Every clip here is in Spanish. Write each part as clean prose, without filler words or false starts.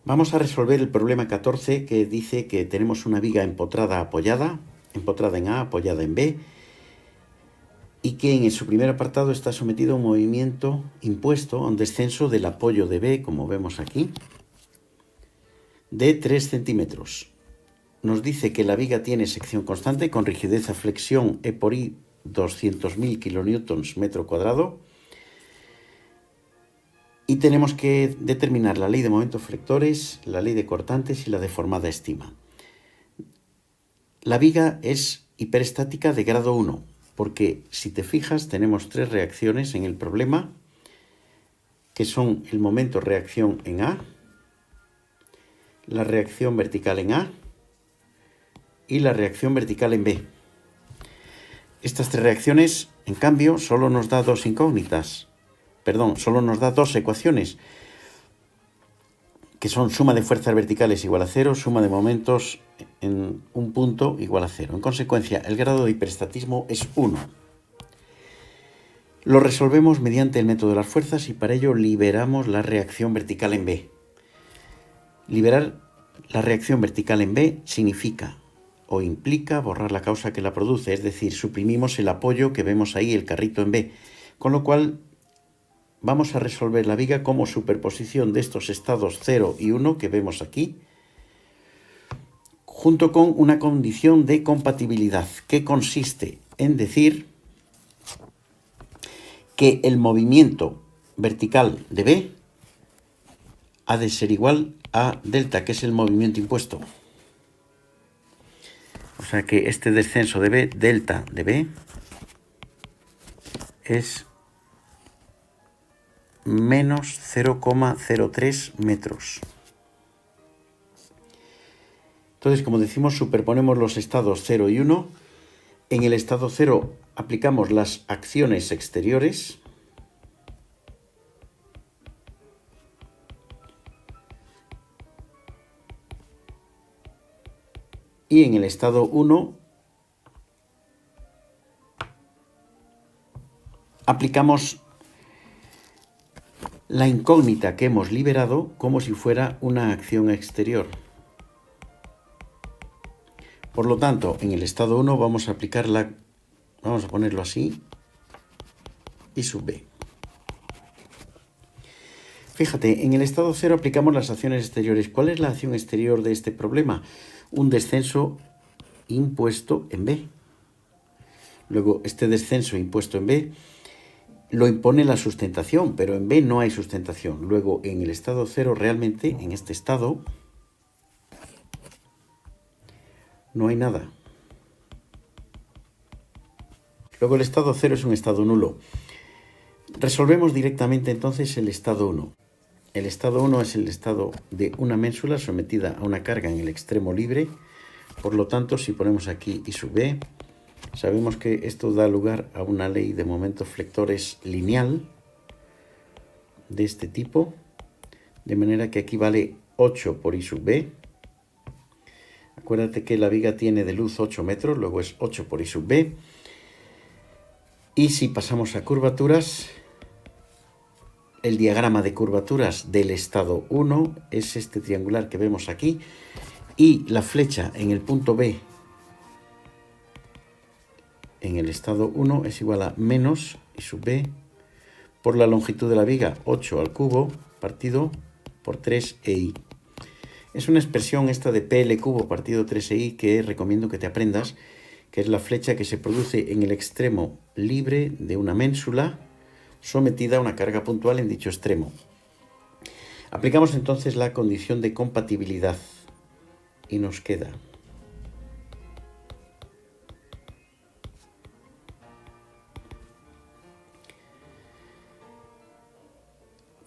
Vamos a resolver el problema 14 que dice que tenemos una viga empotrada en A, apoyada en B, y que en su primer apartado está sometido a un movimiento impuesto, a un descenso del apoyo de B, como vemos aquí, de 3 centímetros. Nos dice que la viga tiene sección constante con rigidez a flexión E por I 200.000 kilonewtons metro cuadrado, y tenemos que determinar la ley de momentos flectores, la ley de cortantes y la deformada estima. La viga es hiperestática de grado 1, porque si te fijas tenemos tres reacciones en el problema, que son el momento reacción en A, la reacción vertical en A y la reacción vertical en B. Estas tres reacciones, en cambio, solo nos da dos ecuaciones, que son suma de fuerzas verticales igual a 0, suma de momentos en un punto igual a 0. En consecuencia, el grado de hiperestatismo es 1. Lo resolvemos mediante el método de las fuerzas y para ello liberamos la reacción vertical en B. Liberar la reacción vertical en B significa o implica borrar la causa que la produce, es decir, suprimimos el apoyo que vemos ahí, el carrito en B, con lo cual vamos a resolver la viga como superposición de estos estados 0 y 1 que vemos aquí, junto con una condición de compatibilidad que consiste en decir que el movimiento vertical de B ha de ser igual a delta, que es el movimiento impuesto. O sea que este descenso de B, delta de B, es menos 0,03 metros. Entonces, como decimos, superponemos los estados 0 y 1. En el estado 0 aplicamos las acciones exteriores. Y en el estado 1 aplicamos la incógnita que hemos liberado como si fuera una acción exterior. Por lo tanto, en el estado 1 vamos a ponerlo así, I sub B. Fíjate, en el estado 0 aplicamos las acciones exteriores. ¿Cuál es la acción exterior de este problema? Un descenso impuesto en B. Luego, este descenso impuesto en B lo impone la sustentación, pero en B no hay sustentación. Luego, en el estado 0, realmente, en este estado, no hay nada. Luego, el estado 0 es un estado nulo. Resolvemos directamente entonces el estado 1. El estado 1 es el estado de una ménsula sometida a una carga en el extremo libre. Por lo tanto, si ponemos aquí I sub B, sabemos que esto da lugar a una ley de momentos flectores lineal de este tipo, de manera que aquí vale 8 por I sub B. Acuérdate que la viga tiene de luz 8 metros, luego es 8 por I sub B. Y si pasamos a curvaturas, el diagrama de curvaturas del estado 1 es este triangular que vemos aquí, y la flecha en el punto B en el estado 1 es igual a menos I sub B por la longitud de la viga, 8 al cubo partido por 3EI. Es una expresión esta de PL cubo partido 3EI que recomiendo que te aprendas, que es la flecha que se produce en el extremo libre de una ménsula sometida a una carga puntual en dicho extremo. Aplicamos entonces la condición de compatibilidad y nos queda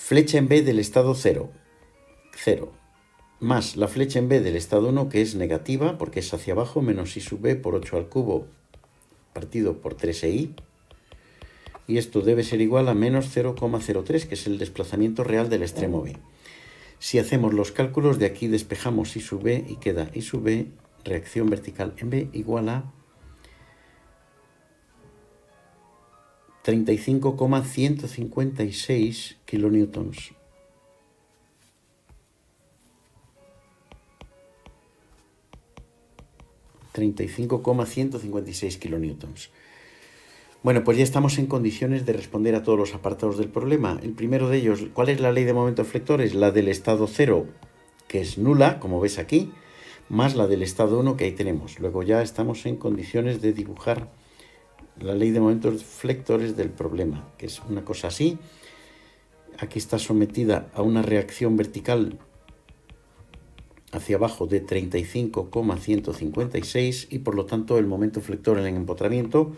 flecha en B del estado 0, 0, más la flecha en B del estado 1, que es negativa porque es hacia abajo, menos I sub B por 8 al cubo partido por 3EI. Y esto debe ser igual a menos 0,03, que es el desplazamiento real del extremo B. Si hacemos los cálculos, de aquí despejamos I sub B y queda I sub B, reacción vertical en B, igual a 35,156 kilonewtons. 35,156 kilonewtons. Bueno, pues ya estamos en condiciones de responder a todos los apartados del problema. El primero de ellos, ¿cuál es la ley de momentos flectores? La del estado 0, que es nula, como ves aquí, más la del estado 1 que ahí tenemos. Luego ya estamos en condiciones de dibujar la ley de momentos flectores del problema, que es una cosa así. Aquí está sometida a una reacción vertical hacia abajo de 35,156 y por lo tanto el momento flector en el empotramiento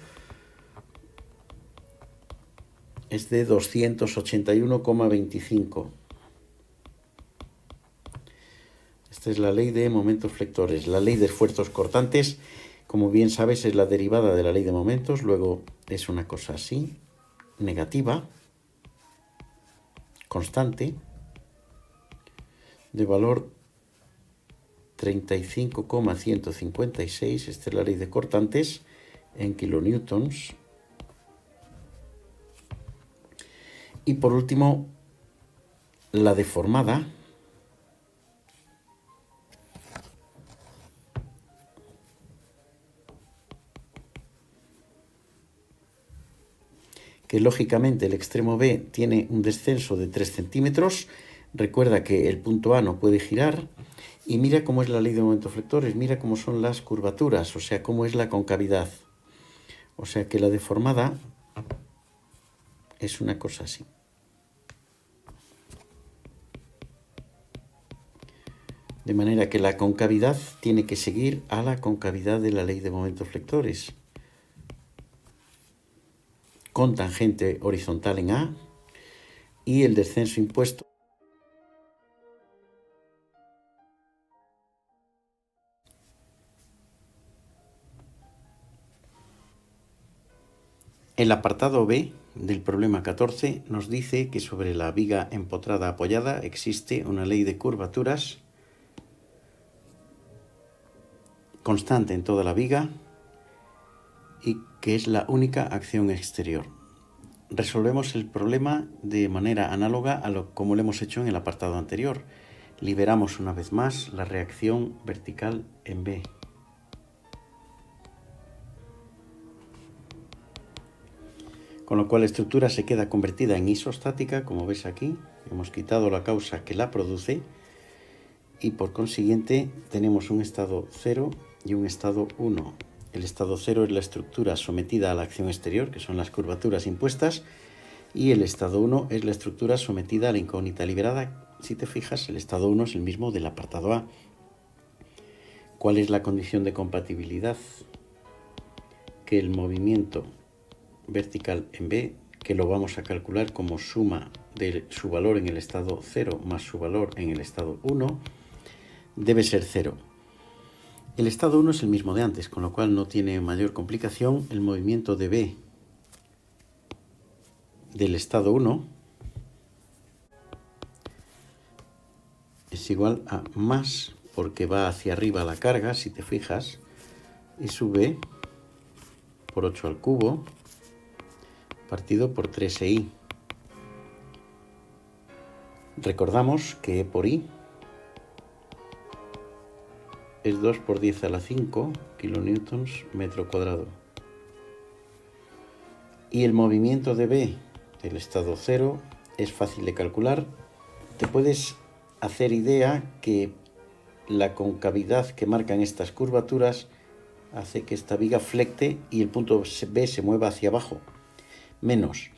es de 281,25. Esta es la ley de momentos flectores. La ley de esfuerzos cortantes, como bien sabes, es la derivada de la ley de momentos. Luego es una cosa así, negativa, constante, de valor 35,156. Esta es la ley de cortantes en kilonewtons. Y por último, la deformada, que lógicamente el extremo B tiene un descenso de 3 centímetros. Recuerda que el punto A no puede girar. Y mira cómo es la ley de momentos flectores, mira cómo son las curvaturas, o sea, cómo es la concavidad. O sea que la deformada es una cosa así. De manera que la concavidad tiene que seguir a la concavidad de la ley de momentos flectores. Con tangente horizontal en A y el descenso impuesto el apartado B del problema 14 nos dice que sobre la viga empotrada apoyada existe una ley de curvaturas constante en toda la viga y que es la única acción exterior. Resolvemos el problema de manera análoga a como lo hemos hecho en el apartado anterior. Liberamos una vez más la reacción vertical en B. Con lo cual la estructura se queda convertida en isostática, como ves aquí. Hemos quitado la causa que la produce y por consiguiente tenemos un estado 0 y un estado 1. El estado 0 es la estructura sometida a la acción exterior, que son las curvaturas impuestas, y el estado 1 es la estructura sometida a la incógnita liberada. Si te fijas, el estado 1 es el mismo del apartado A. ¿Cuál es la condición de compatibilidad? Que el movimiento vertical en B, que lo vamos a calcular como suma de su valor en el estado 0 más su valor en el estado 1, debe ser 0. El estado 1 es el mismo de antes, con lo cual no tiene mayor complicación. El movimiento de B del estado 1 es igual a más, porque va hacia arriba la carga, si te fijas, y sube por 8 al cubo, partido por 3i. Recordamos que E por I es 2 por 10 a la 5 kilonewtons metro cuadrado. Y el movimiento de B del estado 0 es fácil de calcular. Te puedes hacer idea que la concavidad que marcan estas curvaturas hace que esta viga flecte y el punto B se mueva hacia abajo. Menos.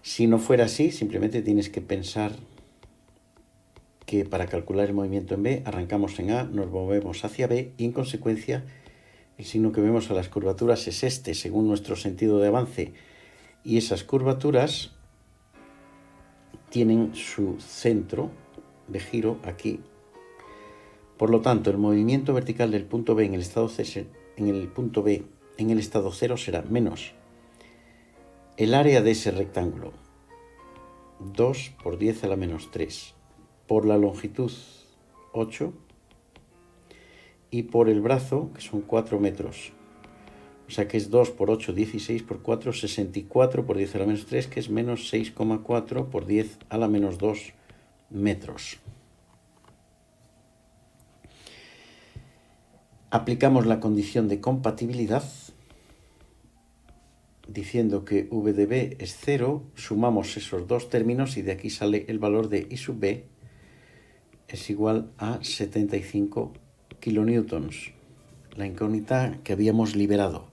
Si no fuera así, simplemente tienes que pensar que para calcular el movimiento en B, arrancamos en A, nos movemos hacia B y en consecuencia el signo que vemos a las curvaturas es este, según nuestro sentido de avance. Y esas curvaturas tienen su centro de giro aquí. Por lo tanto, el movimiento vertical del punto B en el estado estado 0 será menos el área de ese rectángulo, 2 por 10 a la menos 3, por la longitud 8 y por el brazo, que son 4 metros. O sea que es 2 por 8, 16 por 4, 64 por 10 a la menos 3, que es menos 6,4 por 10 a la menos 2 metros. Aplicamos la condición de compatibilidad diciendo que v de b es 0, sumamos esos dos términos y de aquí sale el valor de I sub b es igual a 75 kilonewtons, la incógnita que habíamos liberado.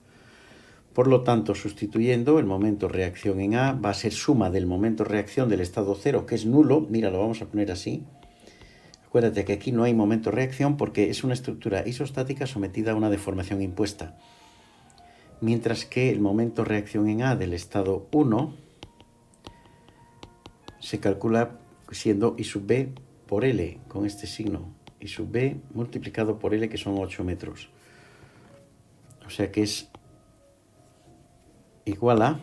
Por lo tanto, sustituyendo el momento reacción en A va a ser suma del momento reacción del estado 0, que es nulo. Mira, lo vamos a poner así. Acuérdate que aquí no hay momento reacción porque es una estructura isostática sometida a una deformación impuesta. Mientras que el momento reacción en A del estado 1 se calcula siendo I sub b por L, con este signo. I sub b multiplicado por L, que son 8 metros. O sea que es igual a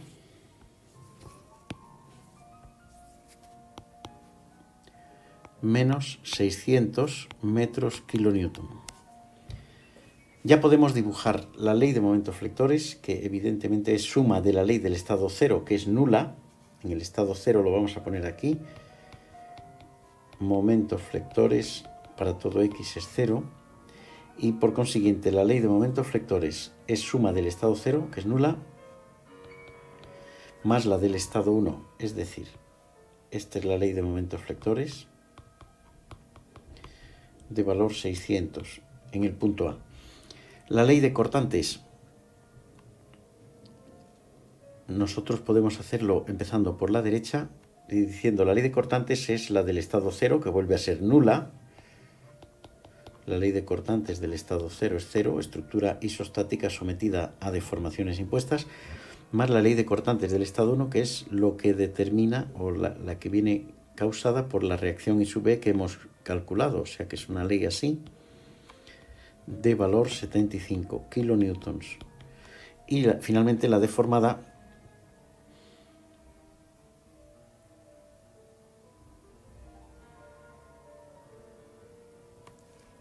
menos 600 metros kilonewton. Ya podemos dibujar la ley de momentos flectores, que evidentemente es suma de la ley del estado 0, que es nula. En el estado 0 lo vamos a poner aquí. Momentos flectores para todo x es 0. Y por consiguiente la ley de momentos flectores es suma del estado 0, que es nula, más la del estado 1, es decir, esta es la ley de momentos flectores de valor 600 en el punto A. La ley de cortantes, nosotros podemos hacerlo empezando por la derecha y diciendo la ley de cortantes es la del estado 0, que vuelve a ser nula. La ley de cortantes del estado 0 es 0, estructura isostática sometida a deformaciones impuestas, más la ley de cortantes del estado 1, que es lo que determina, o la que viene causada por la reacción I sub b que hemos calculado, o sea que es una ley así, de valor 75 kilonewtons. Y finalmente la deformada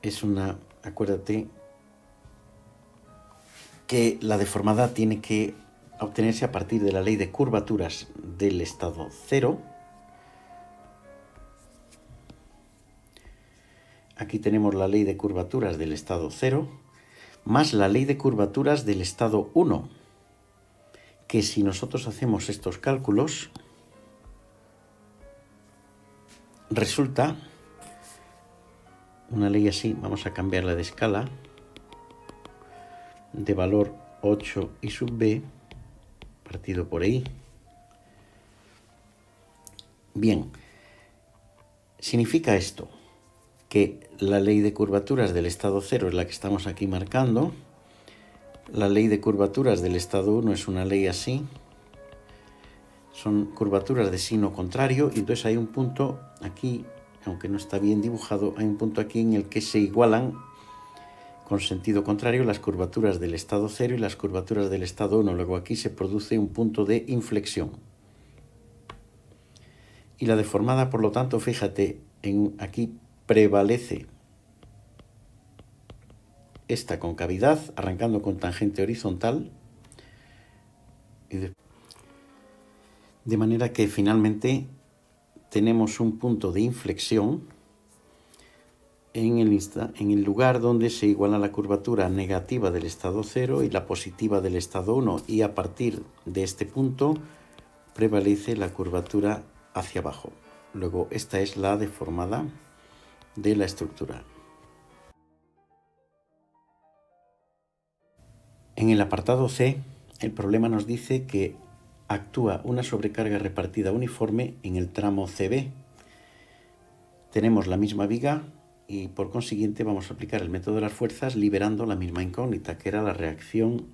es una, acuérdate que la deformada tiene que obtenerse a partir de la ley de curvaturas del estado 0. Aquí tenemos la ley de curvaturas del estado 0, más la ley de curvaturas del estado 1, que si nosotros hacemos estos cálculos, resulta una ley así, vamos a cambiarla de escala, de valor 8 I sub b, partido por I. Bien, significa esto que la ley de curvaturas del estado 0 es la que estamos aquí marcando, la ley de curvaturas del estado 1 es una ley así, son curvaturas de signo contrario, y entonces hay un punto aquí, aunque no está bien dibujado, hay un punto aquí en el que se igualan con sentido contrario las curvaturas del estado 0 y las curvaturas del estado 1. Luego aquí se produce un punto de inflexión. Y la deformada, por lo tanto, fíjate, aquí prevalece esta concavidad, arrancando con tangente horizontal, de manera que finalmente tenemos un punto de inflexión en el lugar donde se iguala la curvatura negativa del estado 0 y la positiva del estado 1, y a partir de este punto prevalece la curvatura hacia abajo. Luego esta es la deformada de la estructura. En el apartado C, el problema nos dice que actúa una sobrecarga repartida uniforme en el tramo CB. Tenemos la misma viga y por consiguiente vamos a aplicar el método de las fuerzas liberando la misma incógnita, que era la reacción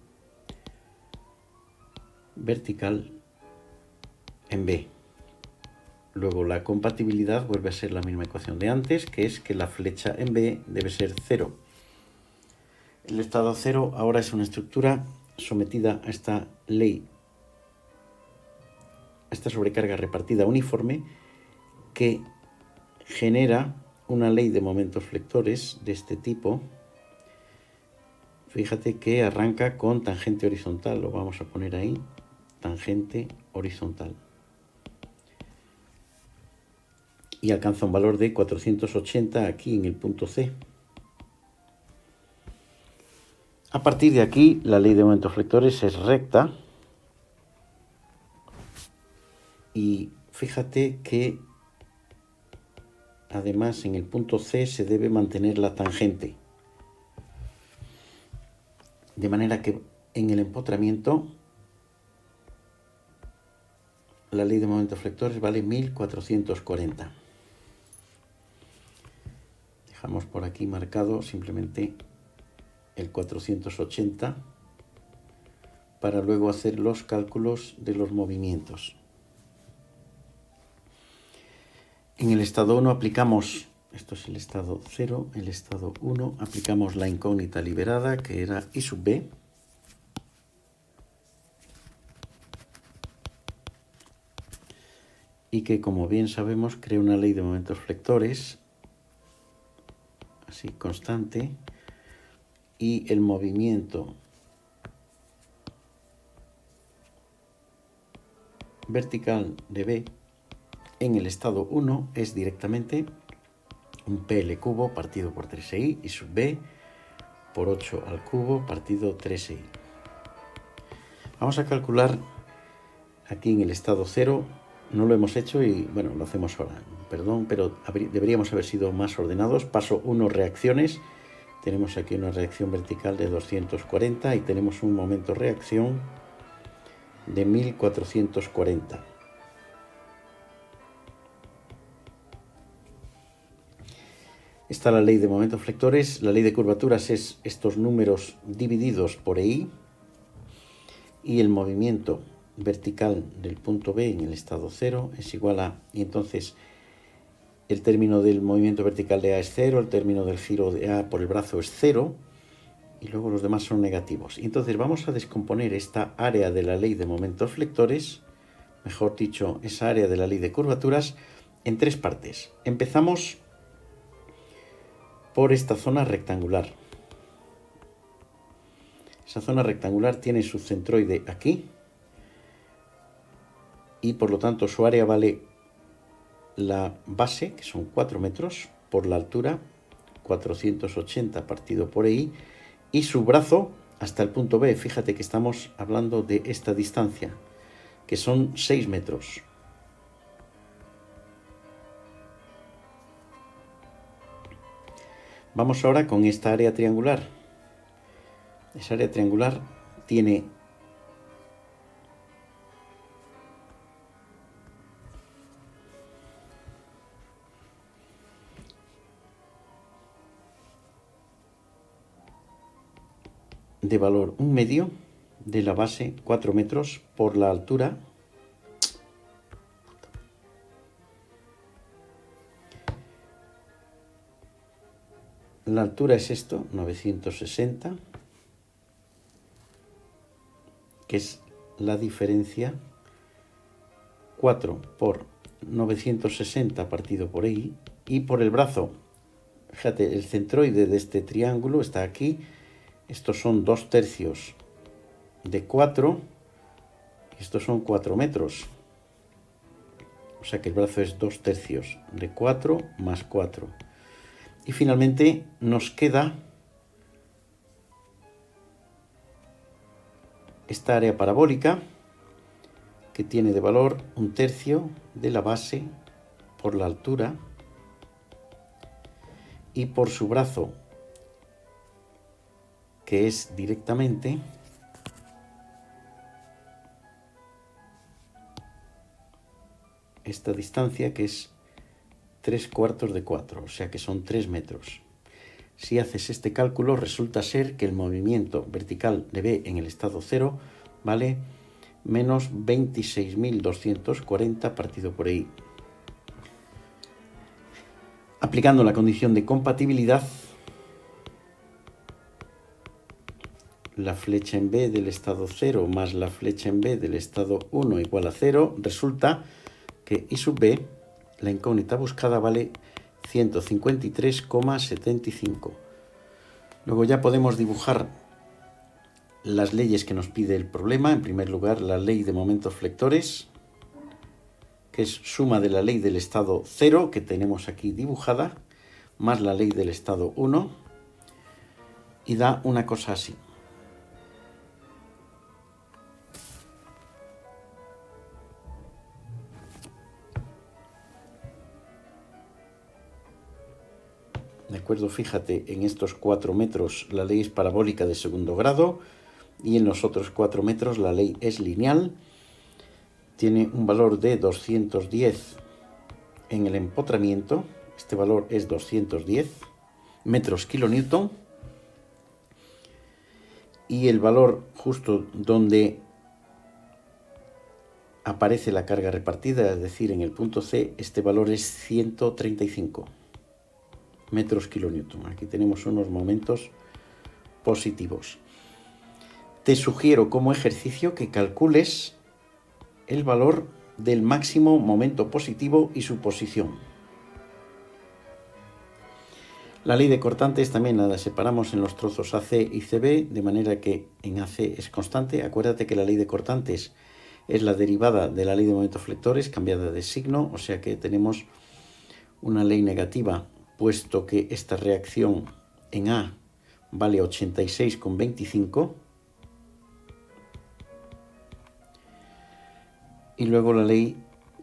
vertical en B. Luego la compatibilidad vuelve a ser la misma ecuación de antes, que es que la flecha en B debe ser 0. El estado 0 ahora es una estructura sometida a esta ley, a esta sobrecarga repartida uniforme, que genera una ley de momentos flectores de este tipo. Fíjate que arranca con tangente horizontal, lo vamos a poner ahí, tangente horizontal. Y alcanza un valor de 480 aquí en el punto C. A partir de aquí, la ley de momentos flectores es recta. Y fíjate que además en el punto C se debe mantener la tangente. De manera que en el empotramiento la ley de momentos flectores vale 1440. Dejamos por aquí marcado simplemente el 480 para luego hacer los cálculos de los movimientos. En el estado 1 aplicamos, esto es el estado 0, el estado 1, aplicamos la incógnita liberada, que era I sub b. Y que, como bien sabemos, crea una ley de momentos flectores, así constante, y el movimiento vertical de B en el estado 1 es directamente un PL cubo partido por 3i y sub B por 8 al cubo partido 3i. Vamos a calcular aquí en el estado 0, no lo hemos hecho y bueno, lo hacemos ahora, perdón, pero deberíamos haber sido más ordenados. Paso 1, reacciones. Tenemos aquí una reacción vertical de 240 y tenemos un momento reacción de 1440. Está la ley de momentos flectores. La ley de curvaturas es estos números divididos por EI y el movimiento vertical del punto B en el estado 0 es igual a, y entonces el término del movimiento vertical de A es 0, el término del giro de A por el brazo es 0 y luego los demás son negativos. Y entonces vamos a descomponer esta área de la ley de momentos flectores, mejor dicho, esa área de la ley de curvaturas, en tres partes. Empezamos por esta zona rectangular. Esa zona rectangular tiene su centroide aquí y por lo tanto su área vale la base, que son 4 metros, por la altura, 480 partido por I, y su brazo hasta el punto B. Fíjate que estamos hablando de esta distancia, que son 6 metros. Vamos ahora con esta área triangular. Esa área triangular tiene de valor 1 medio de la base, 4 metros, por la altura. La altura es esto, 960, que es la diferencia 4 por 960 partido por I, y por el brazo, fíjate, el centroide de este triángulo está aquí. Estos son 2 tercios de 4, y estos son 4 metros. O sea que el brazo es 2 tercios de 4 más 4. Y finalmente nos queda esta área parabólica, que tiene de valor 1 tercio de la base por la altura y por su brazo, que es directamente esta distancia, que es 3/4 de 4, o sea que son 3 metros. Si haces este cálculo, resulta ser que el movimiento vertical de B en el estado 0 vale menos 26.240 partido por I. Aplicando la condición de compatibilidad, la flecha en B del estado 0 más la flecha en B del estado 1 igual a 0, resulta que I sub B, la incógnita buscada, vale 153,75. Luego ya podemos dibujar las leyes que nos pide el problema. En primer lugar, la ley de momentos flectores, que es suma de la ley del estado 0, que tenemos aquí dibujada, más la ley del estado 1, y da una cosa así. acuerdo? Fíjate, en estos 4 metros la ley es parabólica de segundo grado y en los otros 4 metros la ley es lineal. Tiene un valor de 210 en el empotramiento. Este valor es 210 metros kilonewton. Y el valor justo donde aparece la carga repartida, es decir, en el punto C, este valor es 135 metros kilonewton. Aquí tenemos unos momentos positivos. Te sugiero como ejercicio que calcules el valor del máximo momento positivo y su posición. La ley de cortantes también la separamos en los trozos AC y CB, de manera que en AC es constante. Acuérdate que la ley de cortantes es la derivada de la ley de momentos flectores, cambiada de signo, o sea que tenemos una ley negativa, puesto que esta reacción en A vale 86,25. Y luego la ley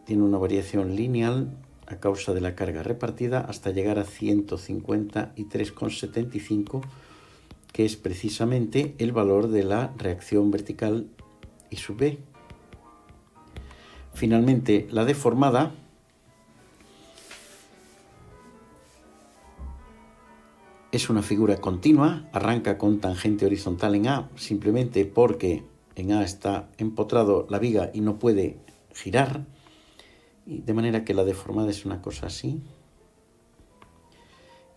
tiene una variación lineal a causa de la carga repartida hasta llegar a 153,75, que es precisamente el valor de la reacción vertical I sub B. Finalmente, la deformada es una figura continua, arranca con tangente horizontal en A, simplemente porque en A está empotrado la viga y no puede girar, y de manera que la deformada es una cosa así.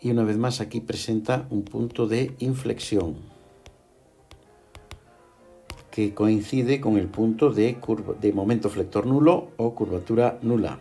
Y una vez más aquí presenta un punto de inflexión que coincide con el punto de momento flector nulo o curvatura nula.